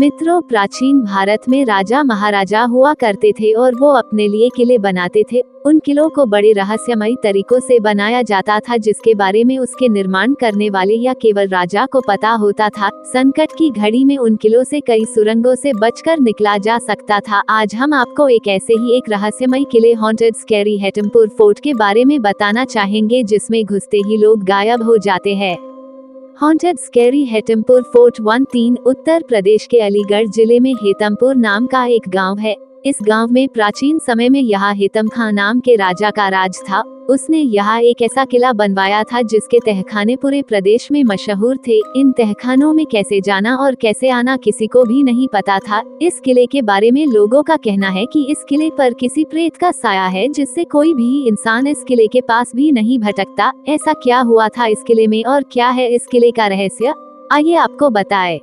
मित्रों, प्राचीन भारत में राजा महाराजा हुआ करते थे और वो अपने लिए किले बनाते थे। उन किलों को बड़े रहस्यमयी तरीकों से बनाया जाता था, जिसके बारे में उसके निर्माण करने वाले या केवल राजा को पता होता था। संकट की घड़ी में उन किलों से कई सुरंगों से बचकर निकला जा सकता था। आज हम आपको एक ऐसे ही एक रहस्यमयी किले हॉन्टेड स्कैरी हेटमपुर फोर्ट के बारे में बताना चाहेंगे, जिसमें घुसते ही लोग गायब हो जाते हैं। Haunted scary हेटमपुर fort 13 Uttar Pradesh के अलीगढ़ जिले में हेतमपुर नाम का एक गांव है। इस गांव में प्राचीन समय में यहाँ हेतम खां नाम के राजा का राज था। उसने यहाँ एक ऐसा किला बनवाया था जिसके तहखाने पूरे प्रदेश में मशहूर थे। इन तहखानों में कैसे जाना और कैसे आना किसी को भी नहीं पता था। इस किले के बारे में लोगों का कहना है कि इस किले पर किसी प्रेत का साया है, जिससे कोई भी इंसान इस किले के पास भी नहीं भटकता। ऐसा क्या हुआ था इस किले में और क्या है इस किले का रहस्य, आइए आपको बताए।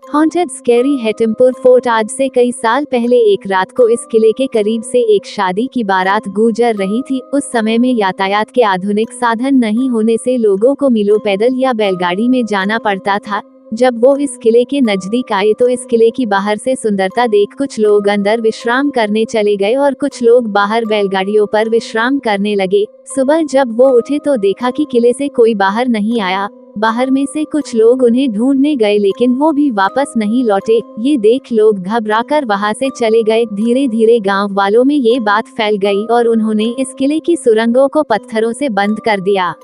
हॉन्टेड स्कैरी हेटमपुर फोर्ट आज से कई साल पहले एक रात को इस किले के करीब से एक शादी की बारात गुजर रही थी। उस समय में यातायात के आधुनिक साधन नहीं होने से लोगों को मीलों पैदल या बैलगाड़ी में जाना पड़ता था। जब वो इस किले के नजदीक आए तो इस किले की बाहर से सुंदरता देख कुछ लोग अंदर विश्राम करने चले गए और कुछ लोग बाहर बैलगाड़ियों पर विश्राम करने लगे। सुबह जब वो उठे तो देखा कि किले से कोई बाहर नहीं आया। बाहर में से कुछ लोग उन्हें ढूंढने गए, लेकिन वो भी वापस नहीं लौटे। ये देख लोग घबराकर वहां से चले गए। धीरे धीरे गांव वालों में ये बात फैल गई और उन्होंने इस किले की सुरंगों को पत्थरों से बंद कर दिया।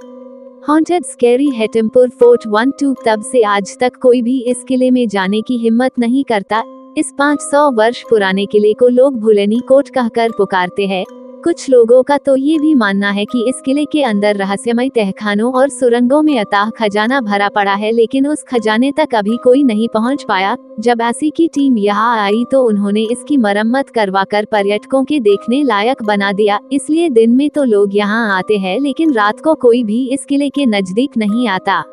हॉन्टेड स्कैरी हेटमपुर फोर्ट 12 तब से आज तक कोई भी इस किले में जाने की हिम्मत नहीं करता। इस 500 वर्ष पुराने किले को लोग भुलेनी कोट कहकर पुकारते हैं। कुछ लोगों का तो ये भी मानना है कि इस किले के अंदर रहस्यमय तहखानों और सुरंगों में अथाह खजाना भरा पड़ा है, लेकिन उस खजाने तक अभी कोई नहीं पहुंच पाया। जब ऐसी की टीम यहाँ आई तो उन्होंने इसकी मरम्मत करवाकर पर्यटकों के देखने लायक बना दिया। इसलिए दिन में तो लोग यहाँ आते हैं, लेकिन रात को कोई भी इस किले के नजदीक नहीं आता।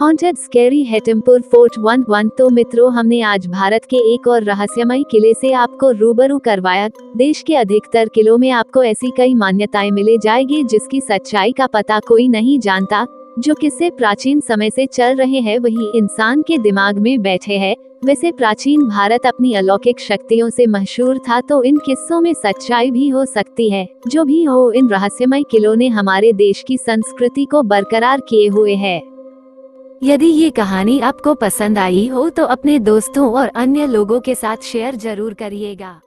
हॉन्टेड स्कैरी हेटमपुर फोर्ट 11 तो मित्रों, हमने आज भारत के एक और रहस्यमय किले से आपको रूबरू करवाया। देश के अधिकतर किलों में आपको ऐसी कई मान्यताएं मिले जाएगी जिसकी सच्चाई का पता कोई नहीं जानता। जो किस्से प्राचीन समय से चल रहे हैं वही इंसान के दिमाग में बैठे हैं। वैसे प्राचीन भारत अपनी अलौकिक शक्तियों से मशहूर था, तो इन किस्सों में सच्चाई भी हो सकती है। जो भी हो, इन रहस्यमय किलों ने हमारे देश की संस्कृति को बरकरार किए हुए है। यदि ये कहानी आपको पसंद आई हो तो अपने दोस्तों और अन्य लोगों के साथ शेयर जरूर करिएगा।